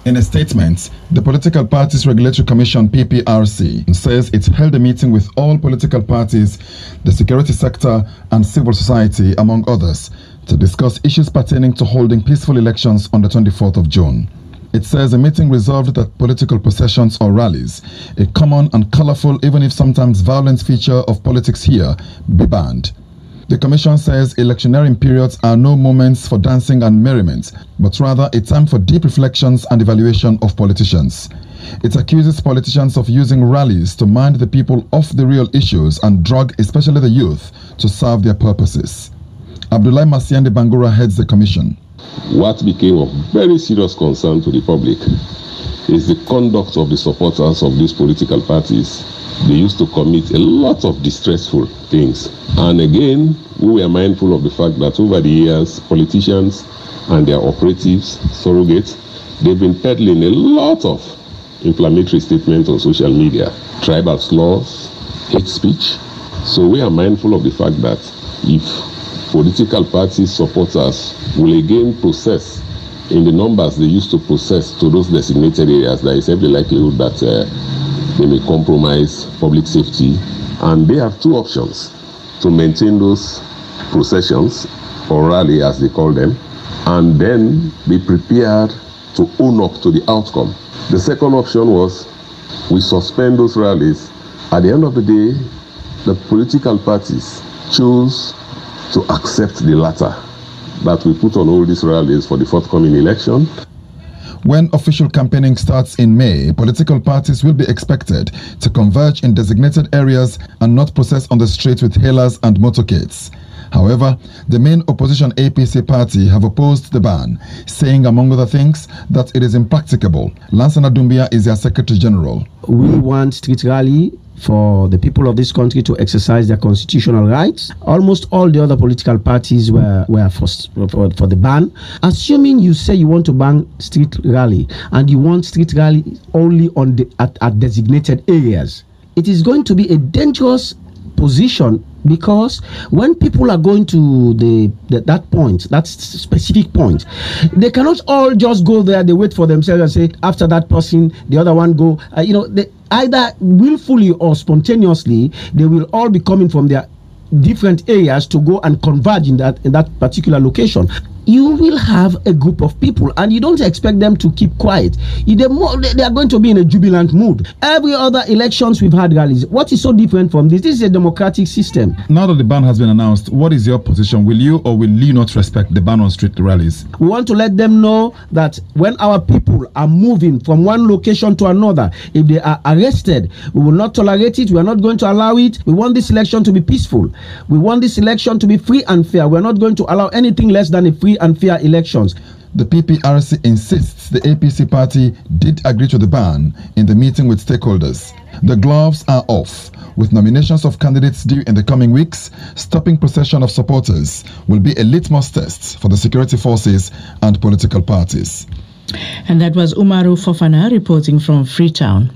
In a statement, the Political Parties Regulatory Commission (Pprc) says it held a meeting with all political parties, the security sector and civil society, among others, to discuss issues pertaining to holding peaceful elections on the 24th of June. It says the meeting resolved that political processions or rallies, a common and colorful, even if sometimes violent feature of politics here, be banned. The Commission says electioneering periods are no moments for dancing and merriment, but rather a time for deep reflections and evaluation of politicians. It accuses politicians of using rallies to mind the people off the real issues and drag especially the youth to serve their purposes. Abdullahi Masiande Bangura heads the Commission. What became of very serious concern to the public is the conduct of the supporters of these political parties. They used to commit a lot of distressful things. And again, we were mindful of the fact that over the years, politicians and their operatives, surrogates, they've been peddling a lot of inflammatory statements on social media, tribal slurs, hate speech. So we are mindful of the fact that if political party supporters will again process in the numbers they used to process to those designated areas, there is every likelihood that they may compromise public safety. And they have two options: to maintain those processions, or rally as they call them, and then be prepared to own up to the outcome. The second option was we suspend those rallies. At the end of the day, the political parties chose to accept the latter, that we put on all these rallies for the forthcoming election. When official campaigning starts in May, political parties will be expected to converge in designated areas and not process on the streets with hailers and motorcades. However, the main opposition APC party have opposed the ban, saying among other things that it is impracticable. Lansana Doumbia is their Secretary General. We want street rally for the people of this country to exercise their constitutional rights. Almost all the other political parties were for the ban. Assuming you say you want to ban street rally and you want street rally only on at designated areas, it is going to be a dangerous position, because when people are going to that specific point, they cannot all just go there. They wait for themselves and say, after that person, the other one go. They either willfully or spontaneously, they will all be coming from their different areas to go and converge in that particular location. You will have a group of people, and you don't expect them to keep quiet. They are going to be in a jubilant mood. Every other elections we've had rallies. What is so different from this? This is a democratic system. Now that the ban has been announced, what is your position? Will you or will you not respect the ban on street rallies? We want to let them know that when our people are moving from one location to another, if they are arrested, we will not tolerate it. We are not going to allow it. We want this election to be peaceful. We want this election to be free and fair. We are not going to allow anything less than a free and fair elections. The PPRC insists the APC party did agree to the ban in the meeting with stakeholders. The gloves are off. With nominations of candidates due in the coming weeks, stopping procession of supporters will be a litmus test for the security forces and political parties. And that was Umaru Fofana reporting from Freetown.